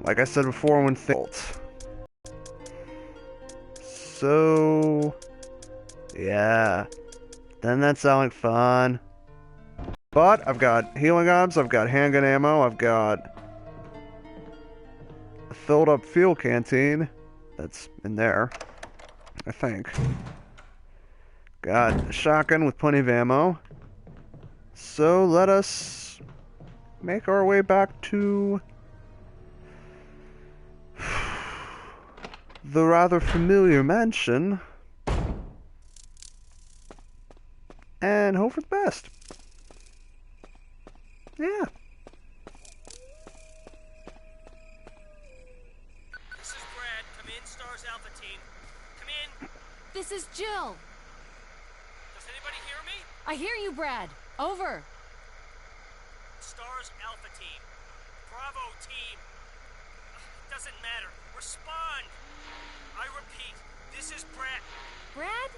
like I said before, when things. So, yeah. Doesn't that sound like fun? But I've got healing items, I've got handgun ammo, I've got a filled up fuel canteen that's in there, I think. Got a shotgun with plenty of ammo. So let us make our way back to the rather familiar mansion and hope for the best. Yeah. This is Brad. Come in, Stars Alpha Team. Come in. This is Jill. Does anybody hear me? I hear you, Brad. Over. Stars Alpha Team. Bravo Team. Doesn't matter. Respond. I repeat, this is Brad. Brad?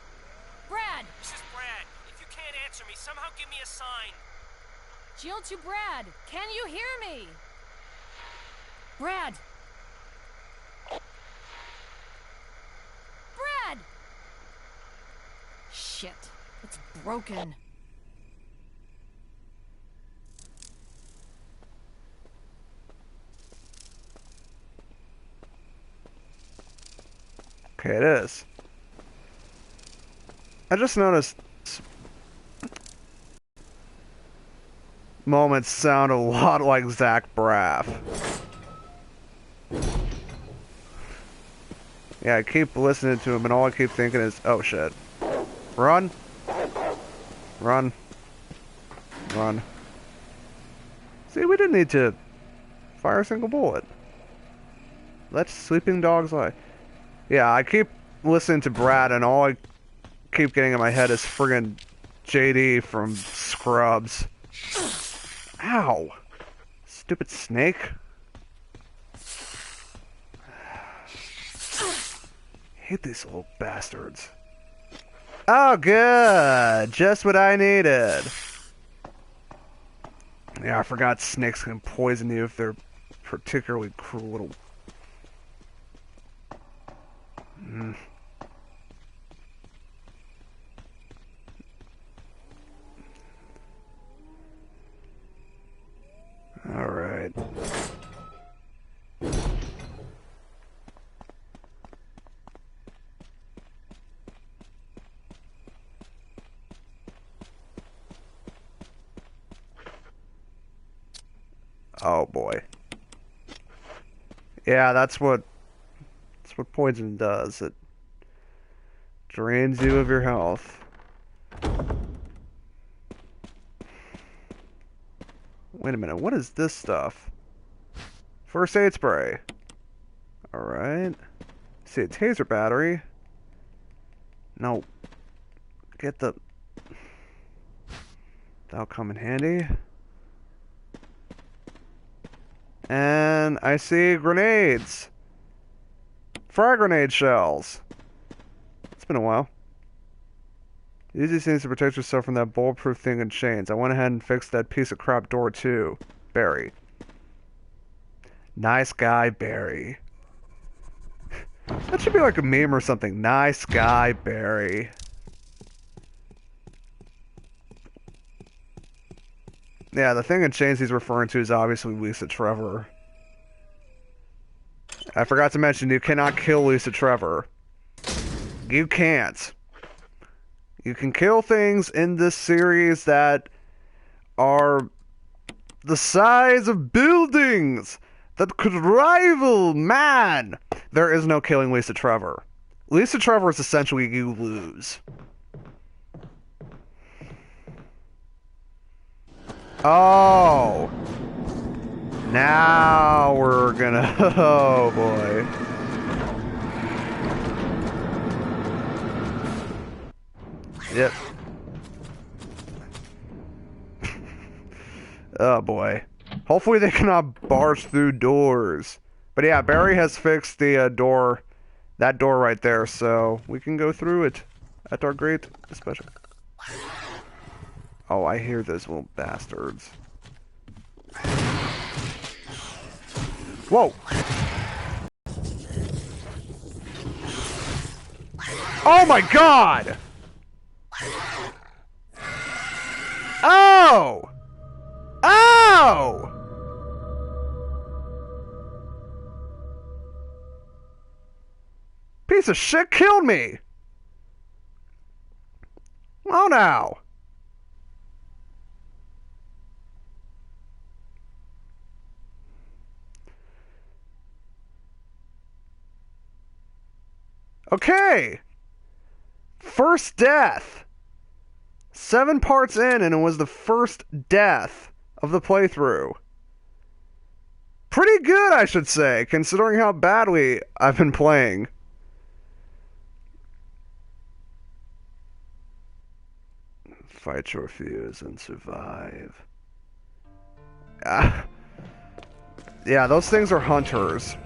Brad! This is Brad. If you can't answer me, somehow give me a sign. Jill to Brad. Can you hear me? Brad! Brad! Shit. It's broken. Okay, it is. I just noticed moments sound a lot like Zach Braff. Yeah, I keep listening to him and all I keep thinking is, oh shit. Run. Run. Run. See, we didn't need to fire a single bullet. Let sleeping dogs lie. Yeah, I keep listening to Brad and all I keep getting in my head is friggin' JD from Scrubs. Ow! Stupid snake. Hate these little bastards. Oh, good! Just what I needed. Yeah, I forgot snakes can poison you if they're particularly cruel. Alright. Oh boy. Yeah, that's what poison does. It drains you of your health. Wait a minute, what is this stuff? First aid spray. Alright. See a taser battery. No. Get the... That'll come in handy. And I see grenades. Frag grenade shells. It's been a while. Use these things to protect yourself from that bulletproof thing in chains. I went ahead and fixed that piece of crap door too. Barry. Nice guy, Barry. That should be like a meme or something. Nice guy, Barry. Yeah, the thing in chains he's referring to is obviously Lisa Trevor. I forgot to mention, you cannot kill Lisa Trevor. You can't. You can kill things in this series that are the size of buildings that could rival man. There is no killing Lisa Trevor. Lisa Trevor is essentially you lose. Oh. Now we're gonna... Oh boy. Yep. Oh boy. Hopefully they cannot barge through doors. But yeah, Barry has fixed the door, that door right there, so we can go through it at our great displeasure. Oh, I hear those little bastards. Whoa! Oh my god! Oh! Oh! Piece of shit killed me! Oh now! Okay! First death! 7 parts in, and it was the first death of the playthrough. Pretty good, I should say, considering how badly I've been playing. Fight your fears and survive. Yeah, those things are hunters.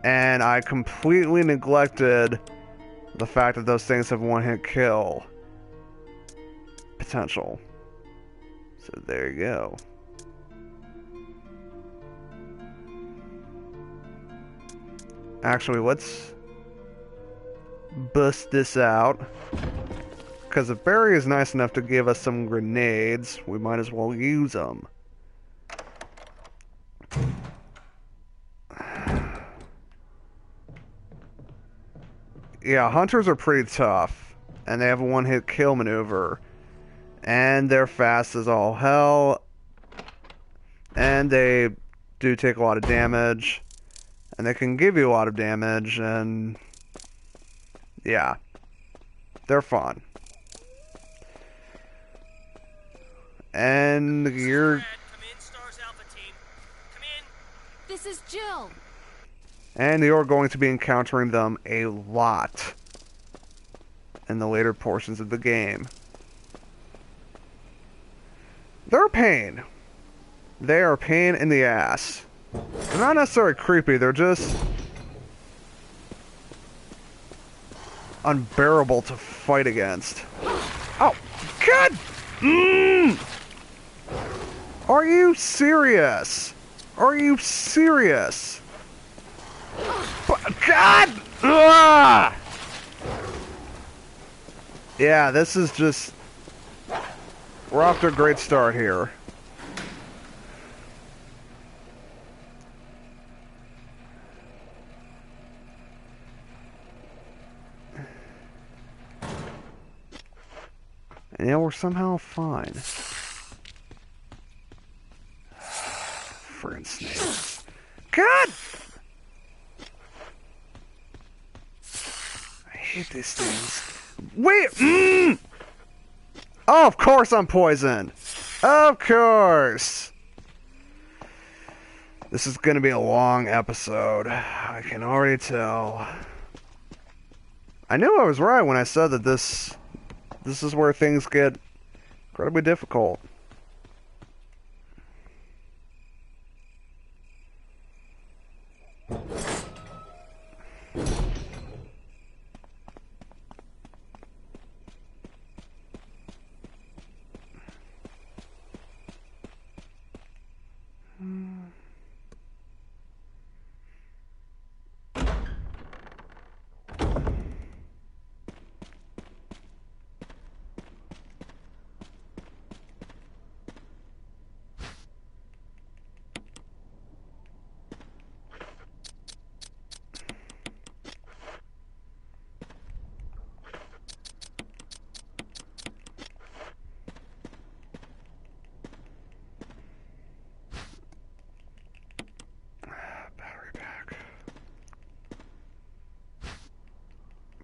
And I completely neglected the fact that those things have one-hit kill potential. So there you go. Actually, let's bust this out. Because if Barry is nice enough to give us some grenades, we might as well use them. Yeah, hunters are pretty tough. And they have a one-hit kill maneuver. And they're fast as all hell. And they do take a lot of damage. And they can give you a lot of damage. And yeah, they're fun. And you're... Come in, Stars Alpha team. Come in. This is Jill. And you're going to be encountering them a lot in the later portions of the game. They're a pain. They are a pain in the ass. They're not necessarily creepy, they're just unbearable to fight against. Oh, God! Are you serious? Are you serious? God! Ugh! Yeah, this is just... We're off to a great start here. And yeah, we're somehow fine. Friggin' snakes. God! I hate these things. Wait! Oh, of course I'm poisoned! Of course! This is gonna be a long episode. I can already tell. I knew I was right when I said that this is where things get incredibly difficult.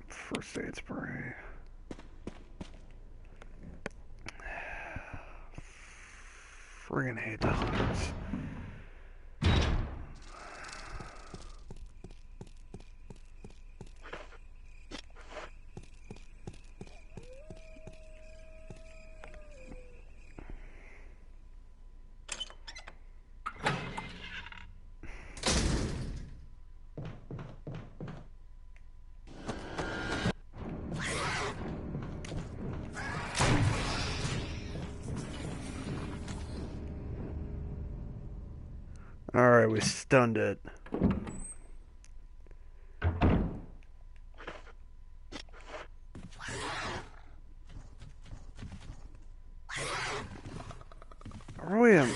First aid spray. Friggin' hate the hunters. Alright, we stunned it. William.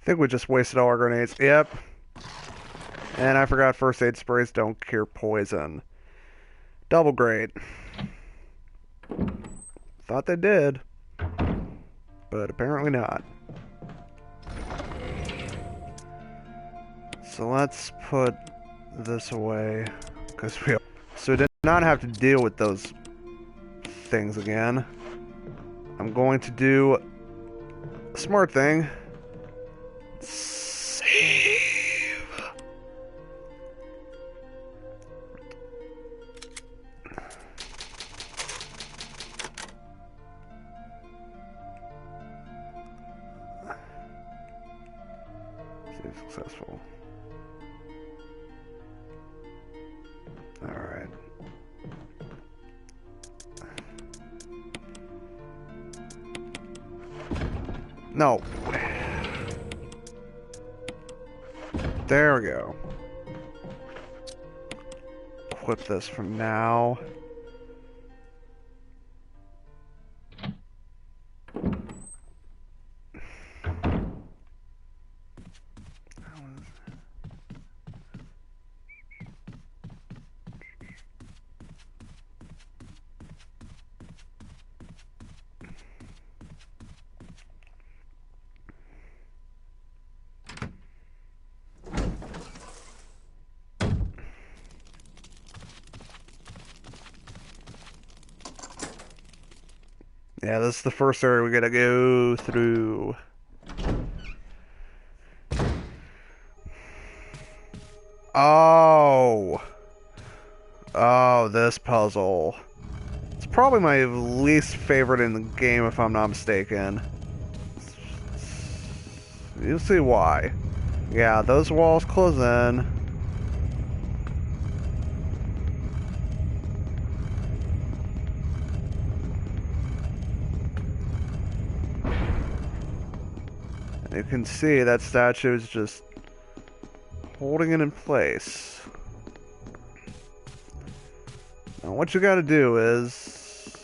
I think we just wasted all our grenades. Yep. And I forgot first aid sprays don't cure poison. Double great. Thought they did. But apparently not. So let's put this away. So we did not have to deal with those things again. I'm going to do a smart thing. Save. Save successful. Alright. No. There we go. Equip this from now. Yeah, this is the first area we gotta go through. Oh. Oh, this puzzle. It's probably my least favorite in the game, if I'm not mistaken. You'll see why. Yeah, those walls close in. You can see that statue is just holding it in place. Now what you gotta do is...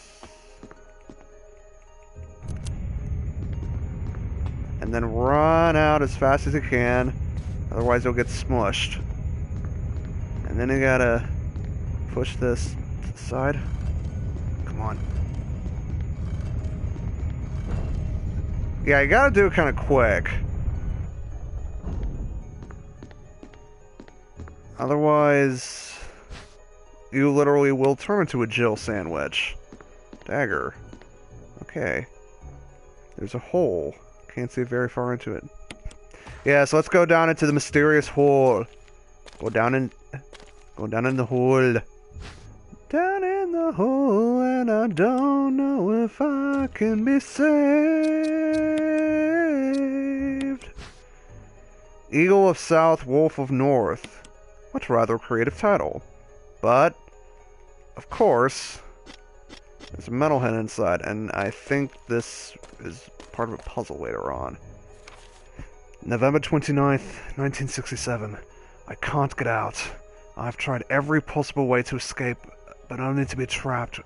and then run out as fast as you can, otherwise you'll get smushed. And then you gotta push this to the side. Come on. Yeah, you gotta do it kind of quick. Otherwise, you literally will turn into a Jill sandwich. Dagger. Okay. There's a hole. Can't see very far into it. Yeah, so let's go down into the mysterious hole. Go down in the hole. Down in the hole, and I don't know if I can be saved. Eagle of South, Wolf of North. What rather creative title. But, of course, there's a metalhead inside, and I think this is part of a puzzle later on. November 29th, 1967. I can't get out. I've tried every possible way to escape, but only to be trapped,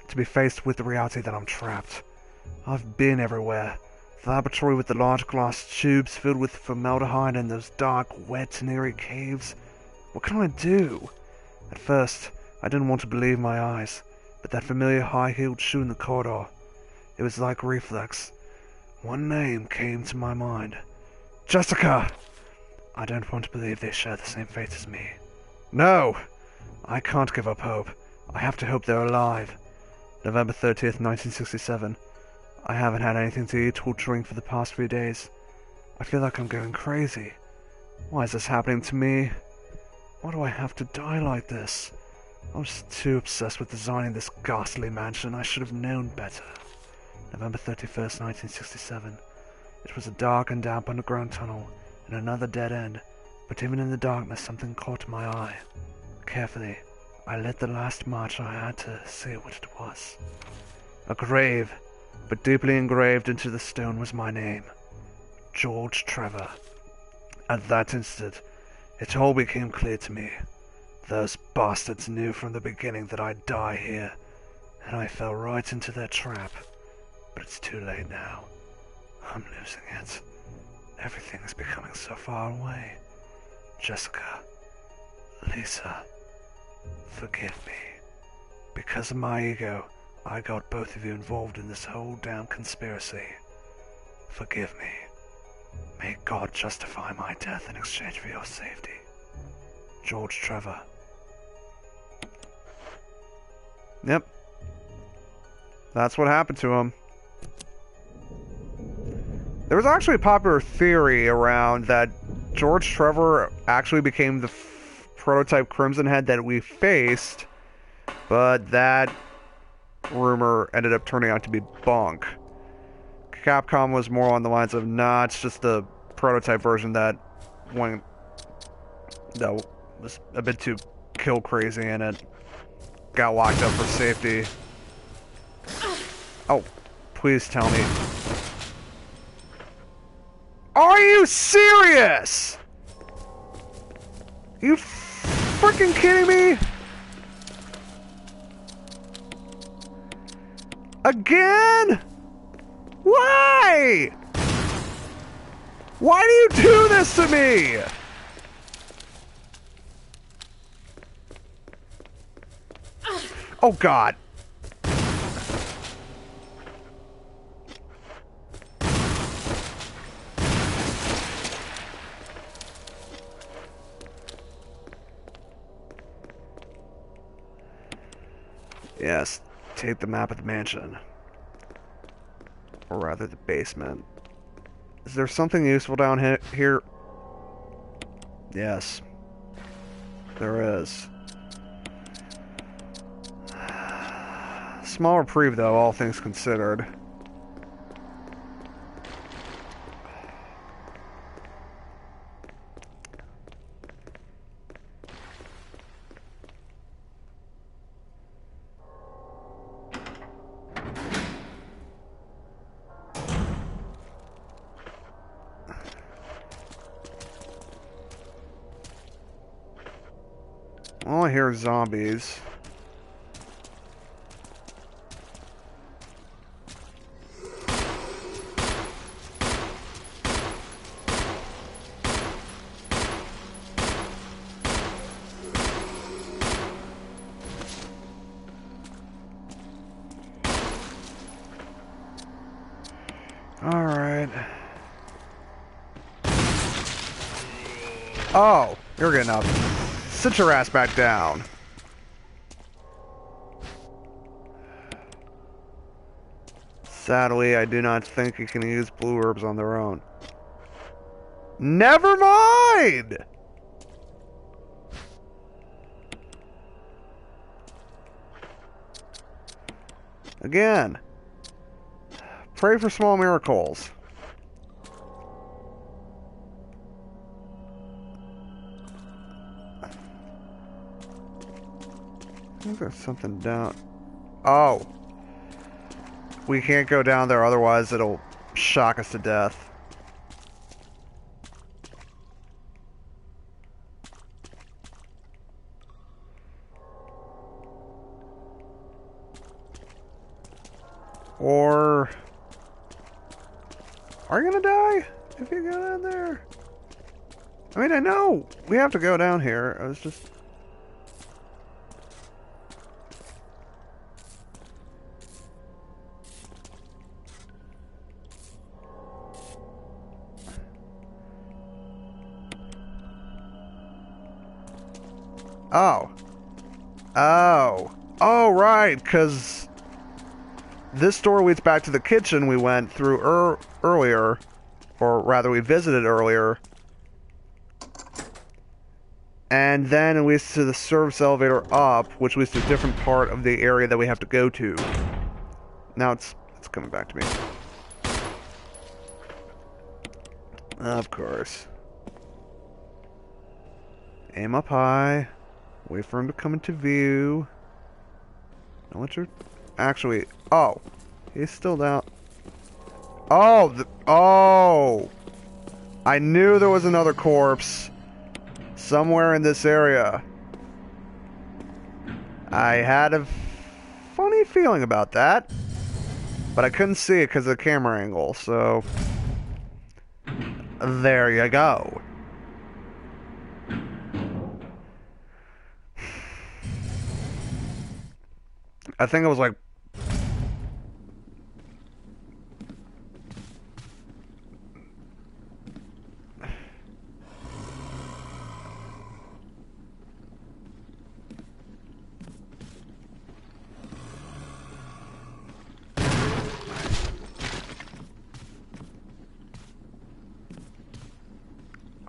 to be faced with the reality that I'm trapped. I've been everywhere. The laboratory with the large glass tubes filled with formaldehyde and those dark, wet and eerie caves. What can I do? At first, I didn't want to believe my eyes, but that familiar high-heeled shoe in the corridor, it was like reflex. One name came to my mind. Jessica! I don't want to believe they share the same fate as me. No! I can't give up hope. I have to hope they're alive. November 30th, 1967. I haven't had anything to eat or drink for the past few days. I feel like I'm going crazy. Why is this happening to me? Why do I have to die like this? I was too obsessed with designing this ghastly mansion. I should have known better. November 31st, 1967. It was a dark and damp underground tunnel, and another dead end, but even in the darkness something caught my eye. Carefully, I lit the last match I had to see what it was. A grave, but deeply engraved into the stone was my name. George Trevor. At that instant, it all became clear to me. Those bastards knew from the beginning that I'd die here, and I fell right into their trap. But it's too late now. I'm losing it. Everything is becoming so far away. Jessica, Lisa, forgive me. Because of my ego, I got both of you involved in this whole damn conspiracy. Forgive me. May God justify my death in exchange for your safety. George Trevor. Yep. That's what happened to him. There was actually a popular theory around that George Trevor actually became the prototype Crimson Head that we faced, but that rumor ended up turning out to be bunk. Capcom was more on the lines of, nah, it's just the prototype version that was a bit too kill crazy and it got locked up for safety. Oh, please tell me. Are you serious? You freaking kidding me? Again? Why? Why do you do this to me? Oh God. Yes, take the map of the mansion. Or rather, the basement. Is there something useful down here? Yes. There is. Small reprieve, though, all things considered. All I hear is zombies. All right. Oh, you're getting up. Sit your ass back down. Sadly, I do not think you can use blue herbs on their own. Never mind! Again. Pray for small miracles. I think there's something down. Oh. We can't go down there, otherwise it'll shock us to death. Or... Are you gonna die if you go down there? I mean, I know we have to go down here. I was just... Oh. Oh. Oh, right, because this door leads back to the kitchen we went through earlier, or rather we visited earlier. And then it leads to the service elevator up, which leads to a different part of the area that we have to go to. Now it's coming back to me. Of course. Aim up high. Wait for him to come into view. Now let your... Actually... Oh! He's still down. Oh! Oh! I knew there was another corpse somewhere in this area. I had a funny feeling about that. But I couldn't see it because of the camera angle, so... There you go. I think it was like...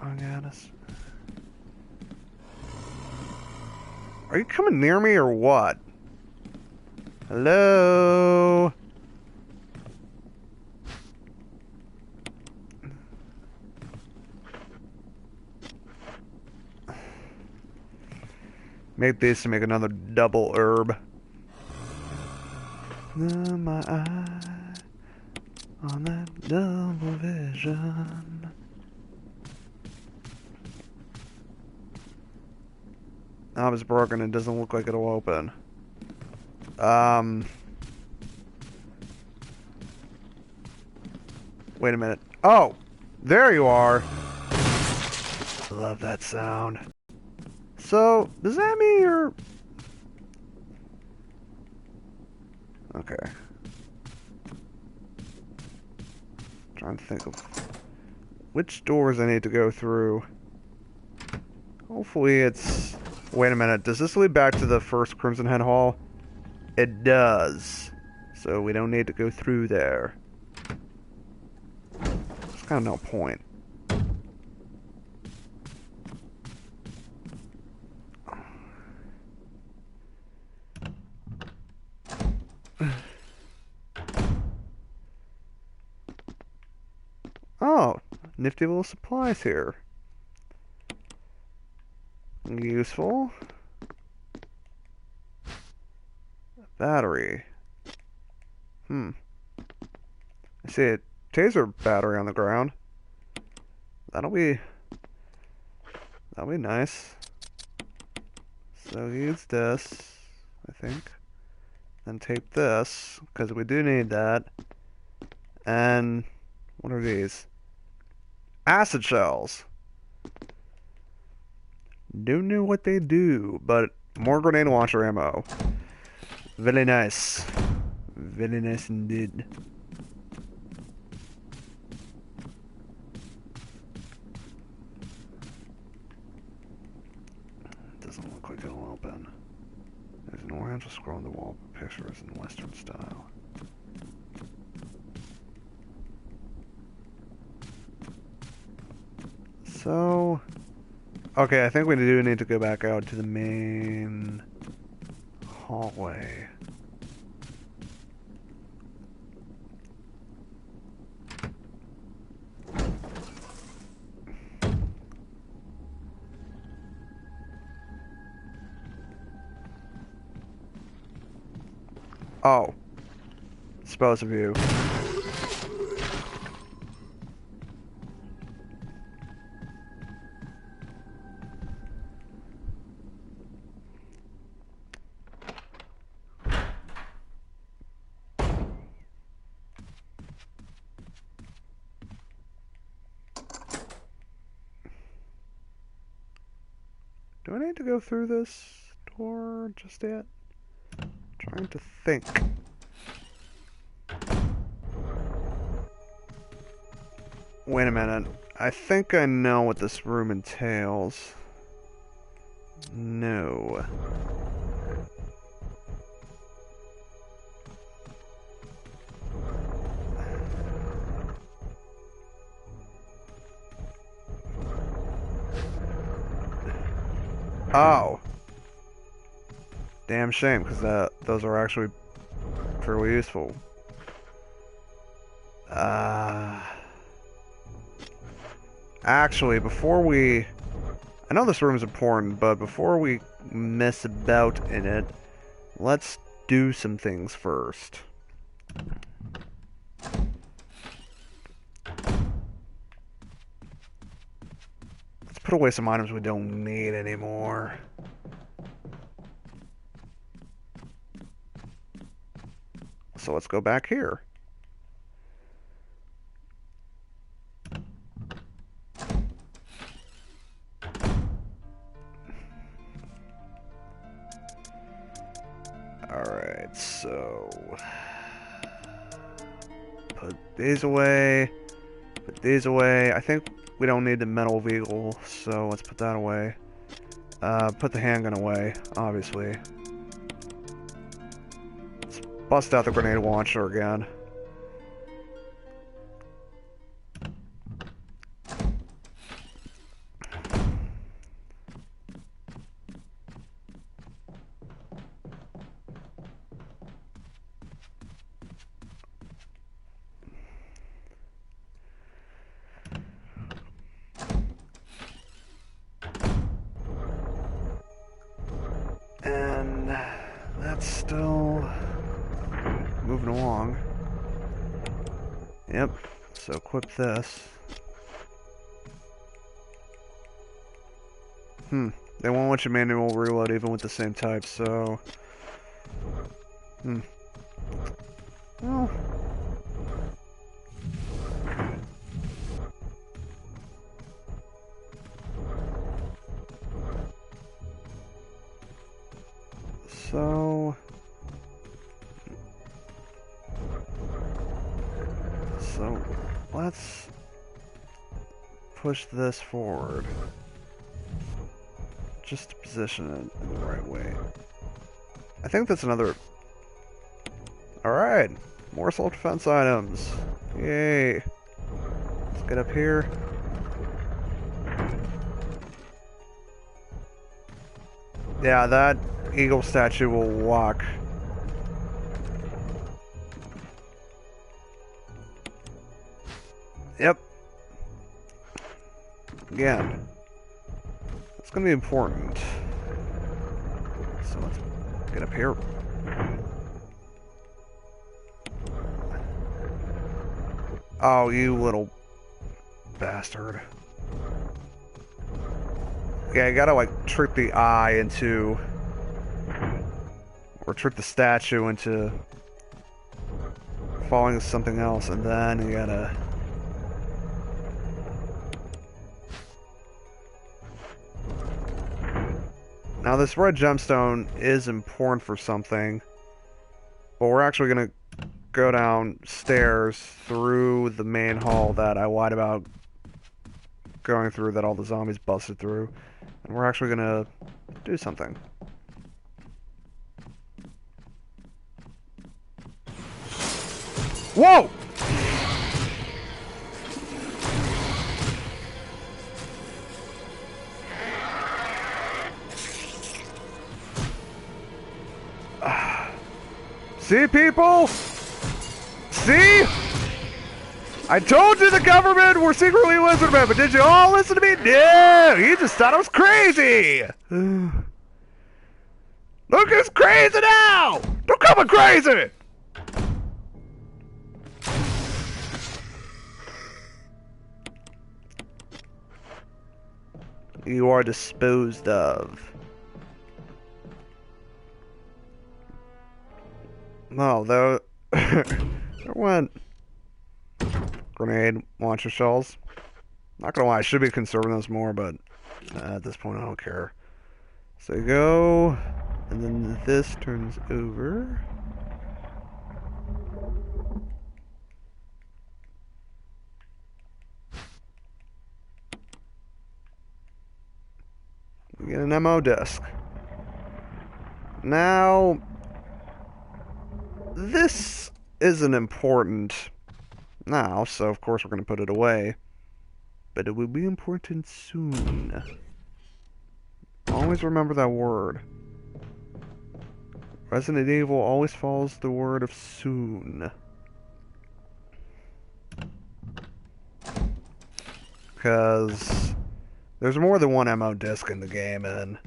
Oh, God. Are you coming near me or what? Hello? Make this to make another double herb. My eye on that double vision. Oh, it's broken. It doesn't look like it'll open. Wait a minute. Oh! There you are! I love that sound. So, does that mean you're... Okay. Trying to think of which doors I need to go through. Hopefully it's... Wait a minute. Does this lead back to the first Crimson Head Hall? It does. So we don't need to go through there. There's kind of no point. Oh, nifty little supplies here. Useful. Battery. I see a taser battery on the ground. That'll be nice. So use this, I think. Then take this, because we do need that. And what are these? Acid shells. Don't know what they do, but more grenade launcher ammo. Very nice. Very nice indeed. Doesn't look like it'll open. There's an orange scroll on the wall, but picture is in Western style. So... Okay, I think we do need to go back out to the main hallway. Oh. Suppose of you. Do I need to go through this door just yet? Trying to think. Wait a minute. I think I know what this room entails. No. Oh. Damn shame, because those are actually fairly useful. Actually, before we... I know this room is important, but before we mess about in it, let's do some things first. Let's put away some items we don't need anymore. So let's go back here. Alright, so... put these away. Put these away. I think we don't need the metal vehicle, so let's put that away. Put the handgun away, obviously. Let's bust out the grenade launcher again. And that's still moving along. Yep, so equip this. They won't let you manual reload even with the same type, so... Well... So let's push this forward. Just to position it in the right way. I think that's another... Alright, more self-defense items. Yay. Let's get up here. Yeah, that eagle statue will walk. Yep. Again. It's gonna be important. So let's get up here. Oh, you little bastard. Yeah, you gotta like trick the eye into... or trick the statue into falling to something else, and then you gotta... Now this red gemstone is important for something, but we're actually gonna go downstairs through the main hall that I lied about going through, that all the zombies busted through, and we're actually gonna do something. Whoa! See, people? See? I told you the government were secretly lizardmen, but did you all listen to me? No! You just thought I was crazy! Look who's crazy now! Don't call me crazy! You are disposed of. No, there went grenade launcher shells. Not gonna lie, I should be conserving those more, but at this point I don't care. So you go, and then this turns over. We get an MO disc. Now, this isn't important now, so of course we're going to put it away. But it will be important soon. Always remember that word. Resident Evil always follows the word of soon. Because there's more than one MO disc in the game, and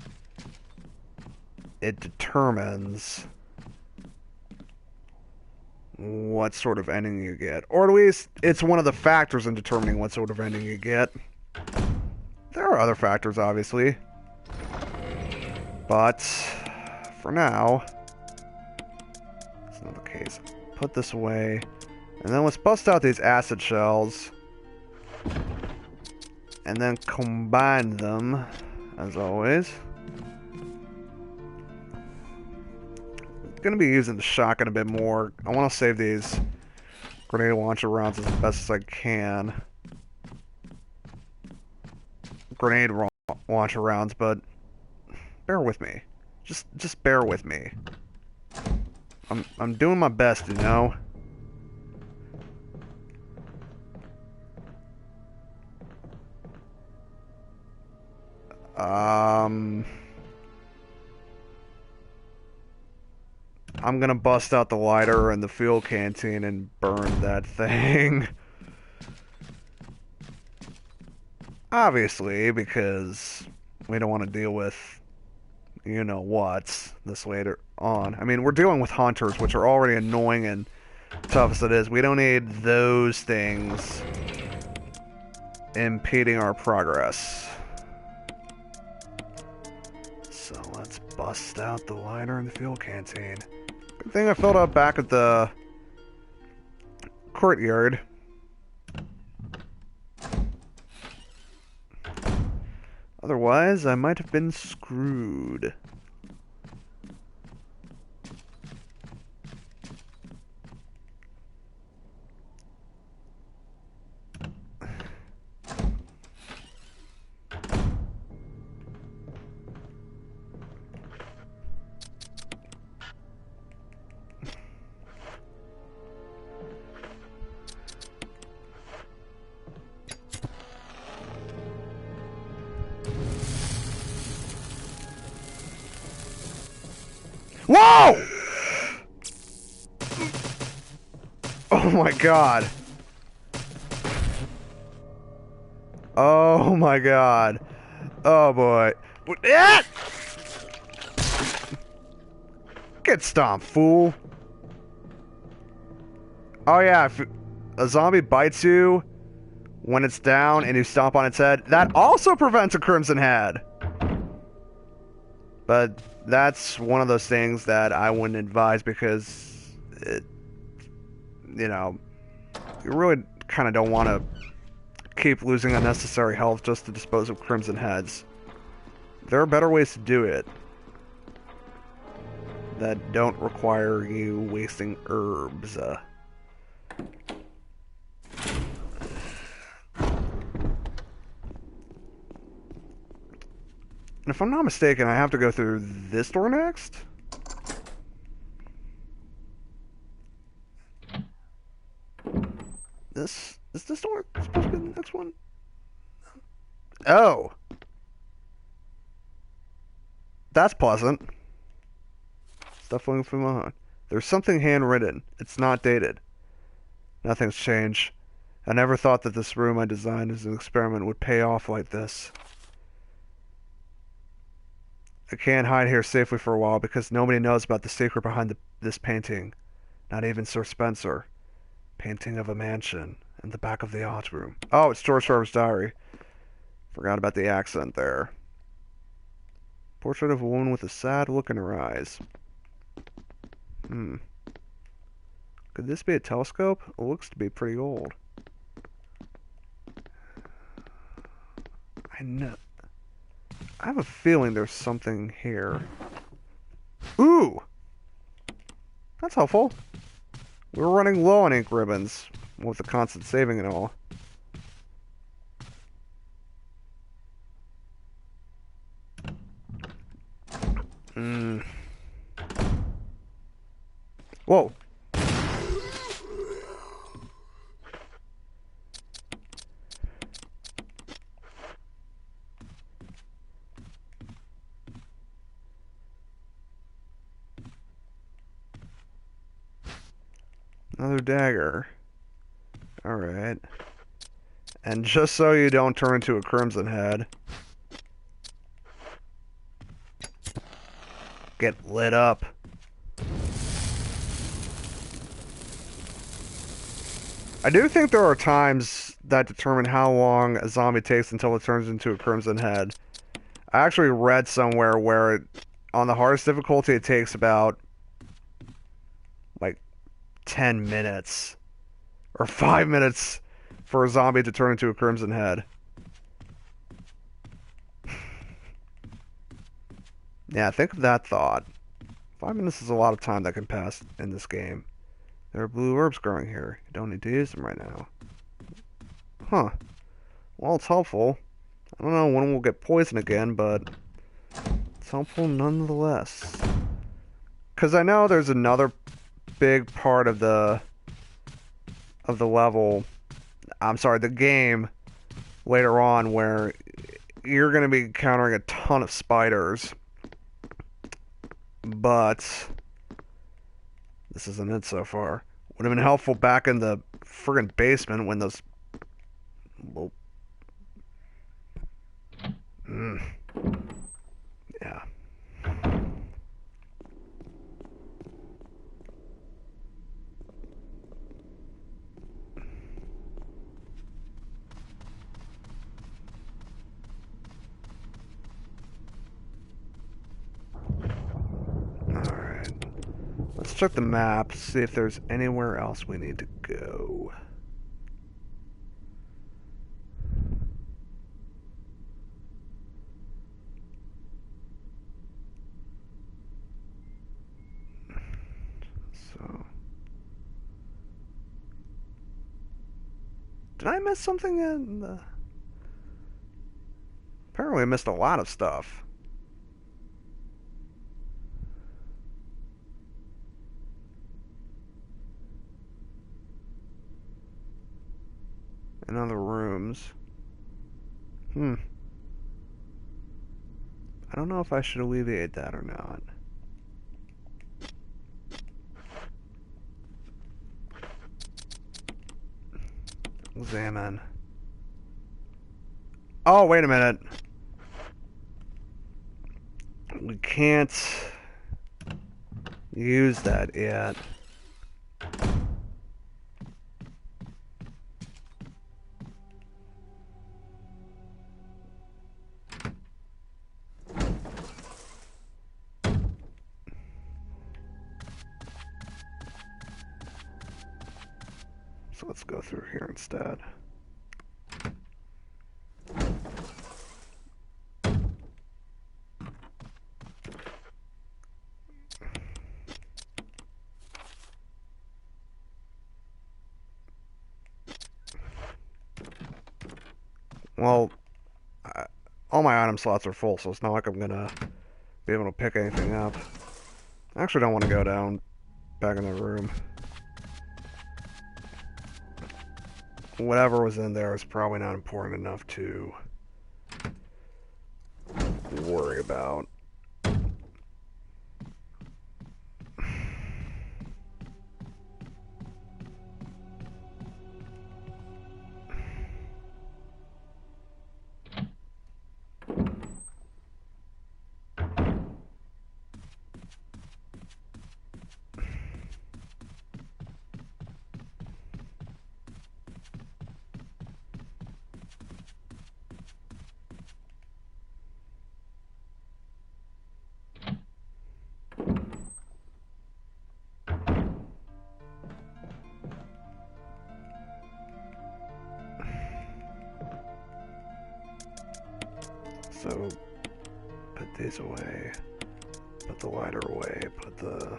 it determines what sort of ending you get. Or at least, it's one of the factors in determining what sort of ending you get. There are other factors, obviously. But, for now, it's not the case. Put this away. And then let's bust out these acid shells. And then combine them, as always. Gonna be using the shotgun a bit more. I want to save these grenade launcher rounds as best as I can. Grenade launcher rounds, but bear with me. Just bear with me. I'm doing my best, you know. I'm gonna bust out the lighter and the fuel canteen and burn that thing. Obviously, because we don't want to deal with you know what's this later on. I mean, we're dealing with hunters, which are already annoying and tough as it is. We don't need those things impeding our progress. So let's bust out the lighter and the fuel canteen. Good thing I filled up back at the courtyard. Otherwise, I might have been screwed. Whoa! Oh my god. Oh my god. Oh boy. Get stomped, fool. Oh yeah, if a zombie bites you when it's down and you stomp on its head, that also prevents a crimson head. But that's one of those things that I wouldn't advise because it, you know, you really kind of don't want to keep losing unnecessary health just to dispose of crimson heads. There are better ways to do it that don't require you wasting herbs. And if I'm not mistaken, I have to go through this door next? Is this door supposed to be the next one? Oh. That's pleasant. Stuff falling from behind. There's something handwritten. It's not dated. Nothing's changed. I never thought that this room I designed as an experiment would pay off like this. I can't hide here safely for a while because nobody knows about the secret behind this painting. Not even Sir Spencer. Painting of a mansion in the back of the art room. Oh, it's George Sharp's diary. Forgot about the accent there. Portrait of a woman with a sad look in her eyes. Could this be a telescope? It looks to be pretty old. I know. I have a feeling there's something here. Ooh! That's helpful. We were running low on ink ribbons with the constant saving and all. Whoa! Another dagger. Alright. And just so you don't turn into a crimson head, get lit up. I do think there are times that determine how long a zombie takes until it turns into a crimson head. I actually read somewhere where on the hardest difficulty it takes about like 10 minutes or 5 minutes for a zombie to turn into a crimson head. Yeah, think of that thought. 5 minutes is a lot of time that can pass in this game. There are blue herbs growing here. You don't need to use them right now. Huh. Well, it's helpful. I don't know when we'll get poisoned again, but it's helpful nonetheless. Because I know there's another big part of the level, I'm sorry, the game later on where you're going to be encountering a ton of spiders. But this isn't it so far. Would have been helpful back in the friggin' basement when those little... Yeah. Alright. Let's check the map, see if there's anywhere else we need to go. So... Did I miss something in the... Apparently I missed a lot of stuff. In other rooms. I don't know if I should alleviate that or not. Examine. Oh, wait a minute. We can't use that yet. So let's go through here instead. Well, all my item slots are full, so it's not like I'm gonna be able to pick anything up. I actually don't want to go down back in the room. Whatever was in there is probably not important enough to worry about. So, put these away, put the lighter away, put the...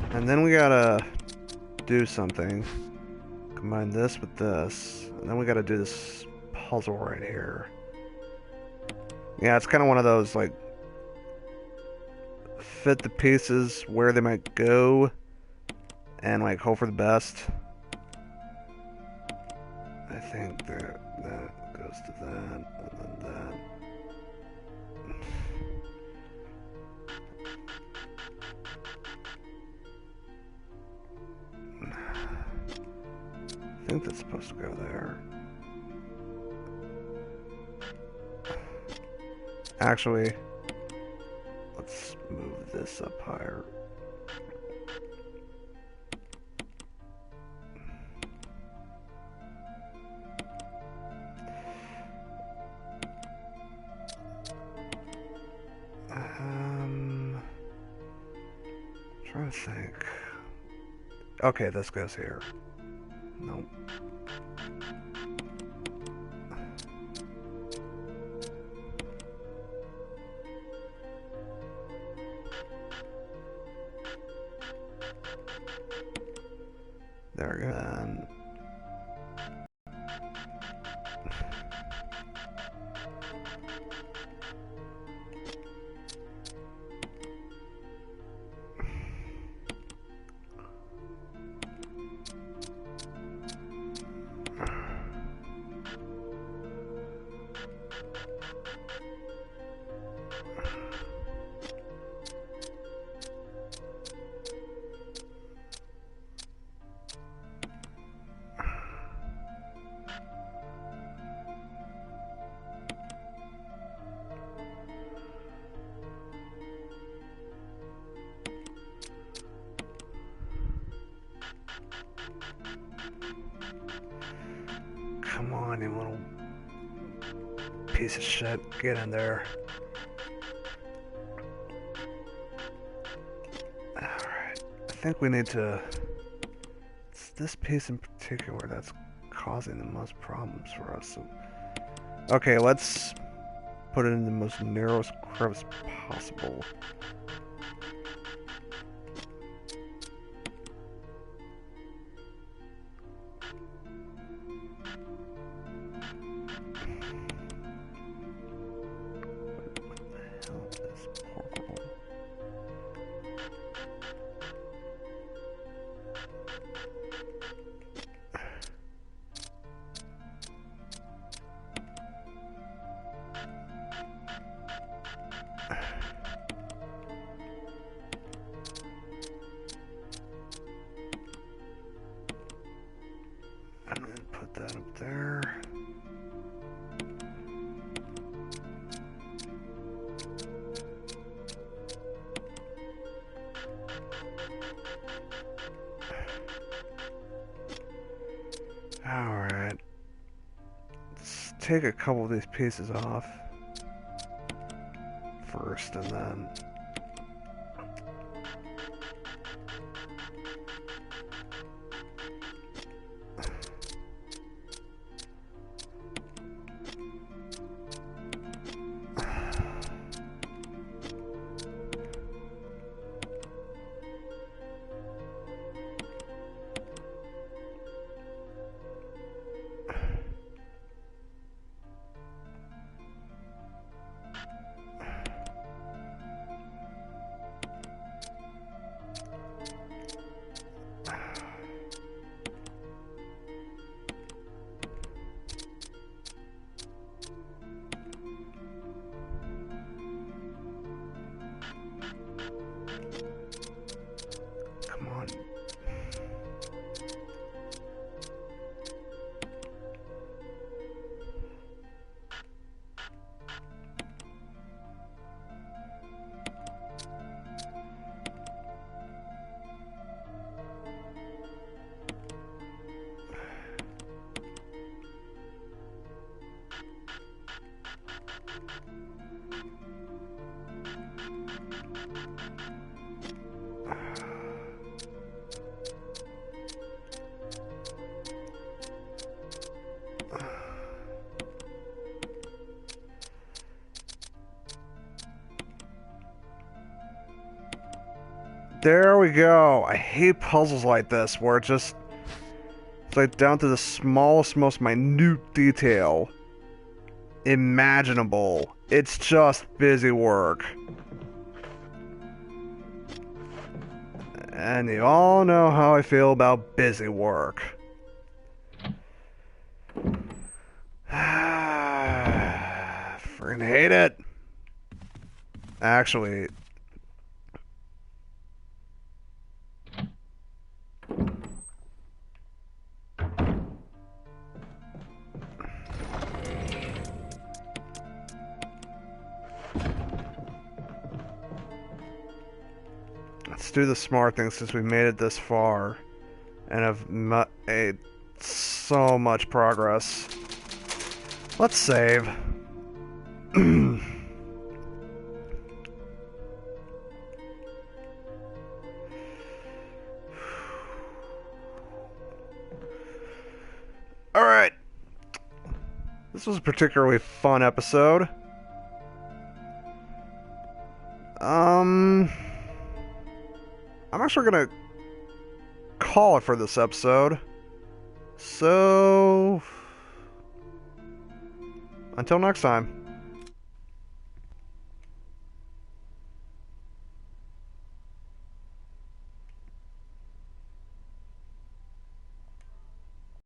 And then we gotta do something. Combine this with this, and then we gotta do this puzzle right here. Yeah, it's kind of one of those, like, fit the pieces where they might go, and, like, hope for the best. I think that goes to that, and then that. think that's supposed to go there. Actually, let's move this up higher. Trying to think. Okay, this goes here. Nope. There we go. And come on, you little piece of shit. Get in there. Alright. I think we need to... It's this piece in particular that's causing the most problems for us. So, okay, let's put it in the most narrowest crevice possible. I'm gonna put that up there. Alright. Let's take a couple of these pieces off first and then... Come on. There we go. I hate puzzles like this where it's like down to the smallest, most minute detail imaginable. It's just busy work. And you all know how I feel about busy work. Freaking hate it. Actually... Let's do the smart thing since we've made it this far and have made so much progress. Let's save. Alright. This was a particularly fun episode. I'm actually gonna call it for this episode. So, until next time.